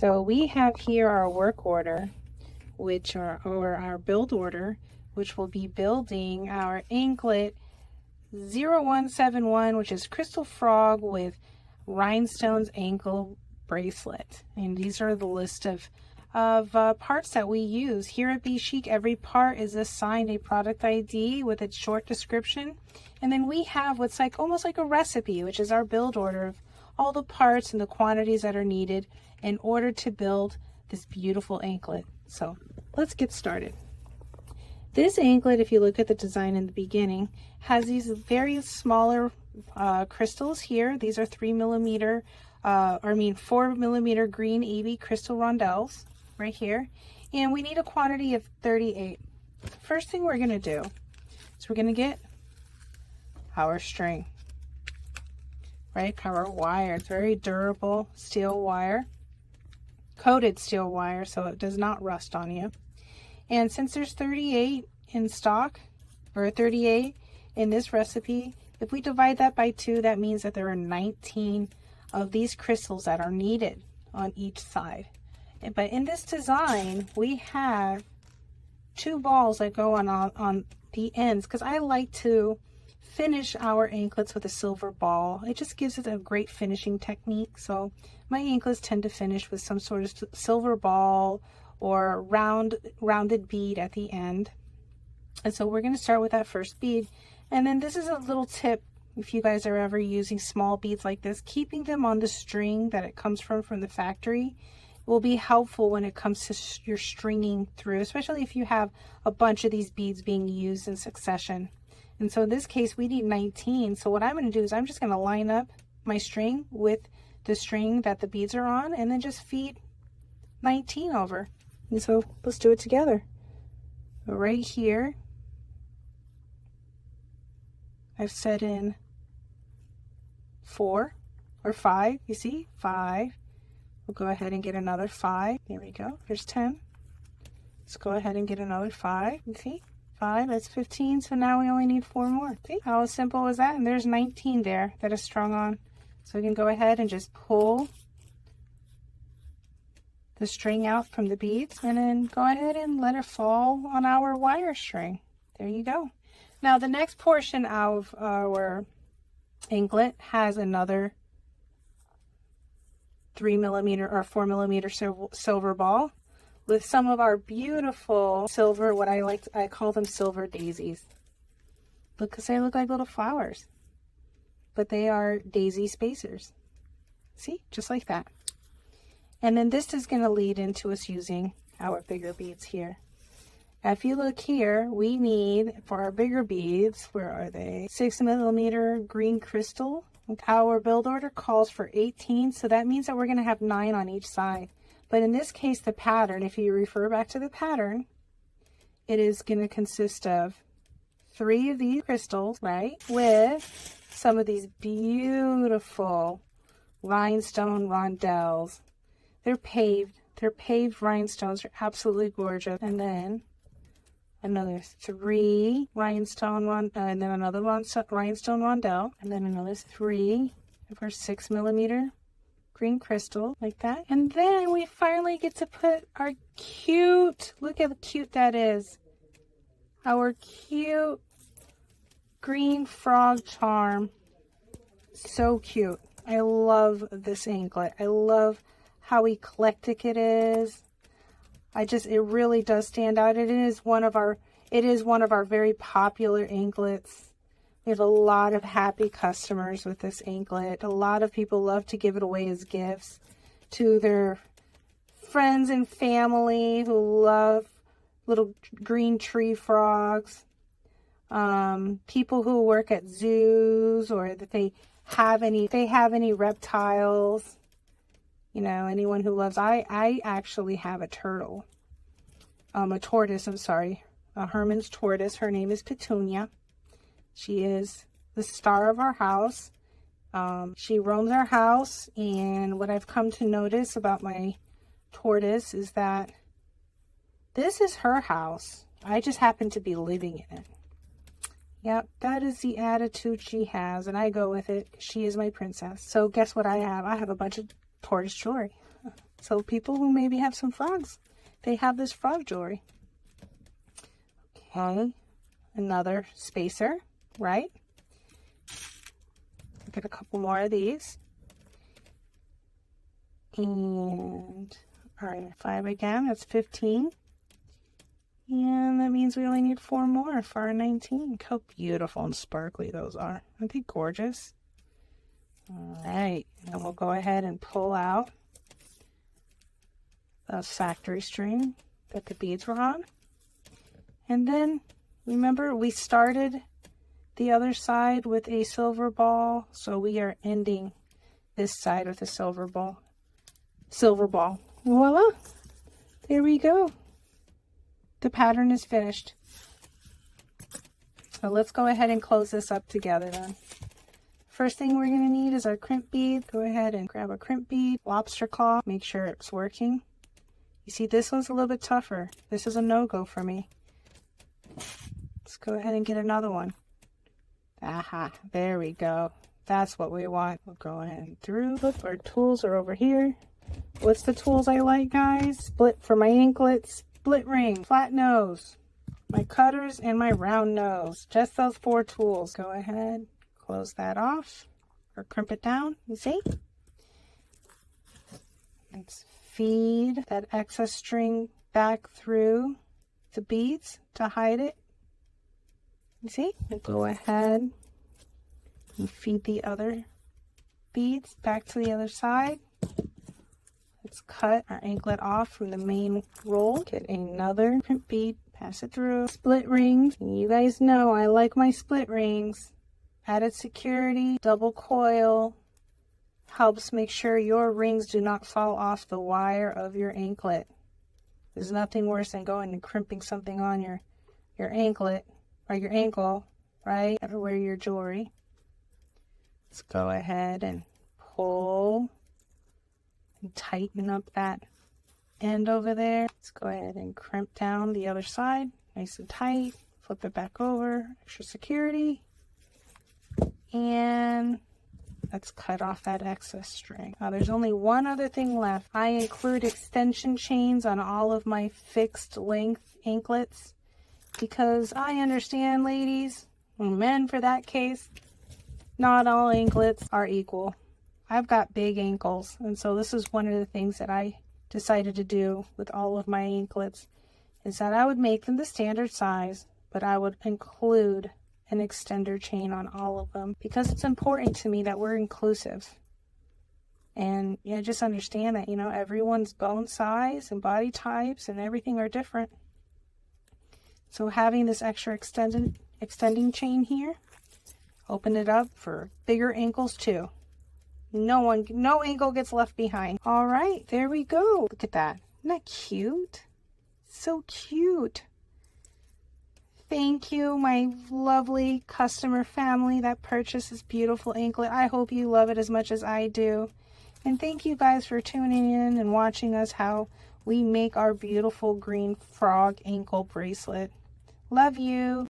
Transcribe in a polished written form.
So we have here our work order, or our build order, which will be building our anklet 0171, which is Crystal Frog with Rhinestone's ankle bracelet. And these are the list of parts that we use. Here at BeSheek, every part is assigned a product ID with its short description. And then we have what's almost like a recipe, which is our build order of all the parts and the quantities that are needed in order to build this beautiful anklet. So let's get started. This anklet, if you look at the design in the beginning, has these very smaller crystals here. These are 4mm green AV crystal rondelles right here. And we need a quantity of 38. First thing we're going to do is we're going to get our string, right? Our wire. It's very durable steel wire, coated steel wire, so it does not rust on you. And since there's 38 in stock, or 38 in this recipe, if we divide that by 2, that means that there are 19 of these crystals that are needed on each side. But in this design, we have 2 balls that go on the ends, because I like to finish our anklets with a silver ball. It just gives it a great finishing technique. So my anklets tend to finish with some sort of silver ball or rounded bead at the end. And so we're going to start with that first bead. And then this is a little tip, if you guys are ever using small beads like this, keeping them on the string that it comes from the factory will be helpful when it comes to your stringing through, especially if you have a bunch of these beads being used in succession. And so in this case, we need 19. So what I'm going to do is I'm just going to line up my string with the string that the beads are on, and then just feed 19 over. And so let's do it together. Right here, I've set in 4 or 5. You see, 5. We'll go ahead and get another 5. There we go. There's 10. Let's go ahead and get another 5. You see, 5. That's 15. So now we only need 4 more. See how simple is that? And there's 19 there that is strung on. So we can go ahead and just pull the string out from the beads, and then go ahead and let it fall on our wire string. There you go. Now the next portion of our anklet has another 3mm or 4mm silver ball with some of our beautiful silver, I call them silver daisies. Look, because they look like little flowers, but they are daisy spacers. See, just like that. And then this is going to lead into us using our bigger beads here. Now, if you look here, we need, for our bigger beads, where are they? 6mm green crystal. Our build order calls for 18, so that means that we're going to have 9 on each side. But in this case, the pattern, if you refer back to the pattern, it is going to consist of 3 of these crystals, right, with some of these beautiful rhinestone rondelles. They're paved rhinestones. They're absolutely gorgeous. And then another 3 rhinestone and then another rhinestone rondelle, and then another 3 of our 6mm green crystal, like that. And then we finally get to put our cute, look how cute that is, our cute green frog charm. So cute. I love this anklet. I love how eclectic it is. It really does stand out. It is one of our very popular anklets. We have a lot of happy customers with this anklet. A lot of people love to give it away as gifts to their friends and family who love little green tree frogs. People who work at zoos, or that they have any reptiles. You know, anyone who loves, I actually have a turtle, a tortoise, I'm sorry, a Herman's tortoise. Her name is Petunia. She is the star of our house. She roams our house, and what I've come to notice about my tortoise is that this is her house. I just happen to be living in it. Yep, that is the attitude she has, and I go with it. She is my princess. So guess what I have? I have a bunch of tortoise jewelry. So people who maybe have some frogs, they have this frog jewelry. Okay, another spacer, right? Get a couple more of these. And all right, 5 again, that's 15. And that means we only need 4 more for our 19. Look how beautiful and sparkly those are. Aren't they gorgeous? All right, and we'll go ahead and pull out the factory string that the beads were on. And then, remember, we started the other side with a silver ball, so we are ending this side with a silver ball. Voila! There we go. The pattern is finished. So let's go ahead and close this up together then. First thing we're going to need is our crimp bead. Go ahead and grab a crimp bead, lobster claw, make sure it's working. You see, this one's a little bit tougher. This is a no-go for me. Let's go ahead and get another one. Aha, there we go. That's what we want. We'll go ahead through. Look, our tools are over here. What's the tools I like, guys? Split for my anklets, split ring, flat nose, my cutters, and my round nose. Just those 4 tools. Go ahead, close that off, or crimp it down, you see? Let's feed that excess string back through the beads to hide it. You see? We'll go ahead and feed the other beads back to the other side. Let's cut our anklet off from the main roll. Get another crimp bead, pass it through. Split rings. You guys know I like my split rings. Added security, double coil. Helps make sure your rings do not fall off the wire of your anklet. There's nothing worse than going and crimping something on your anklet or your ankle, right? Or wear your jewelry. Let's go ahead and pull and tighten up that end over there. Let's go ahead and crimp down the other side, nice and tight. Flip it back over, extra security. And let's cut off that excess string. There's only one other thing left. I include extension chains on all of my fixed length anklets because I understand, ladies, and men for that case, not all anklets are equal. I've got big ankles, and so this is one of the things that I decided to do with all of my anklets is that I would make them the standard size, but I would include an extender chain on all of them because it's important to me that we're inclusive. And yeah, just understand that, you know, everyone's bone size and body types and everything are different. So having this extra extending chain here, open it up for bigger ankles too. No ankle gets left behind. All right, there we go. Look at that. Isn't that cute? So cute. Thank you, my lovely customer family that purchased this beautiful anklet. I hope you love it as much as I do. And thank you guys for tuning in and watching us how we make our beautiful green frog ankle bracelet. Love you.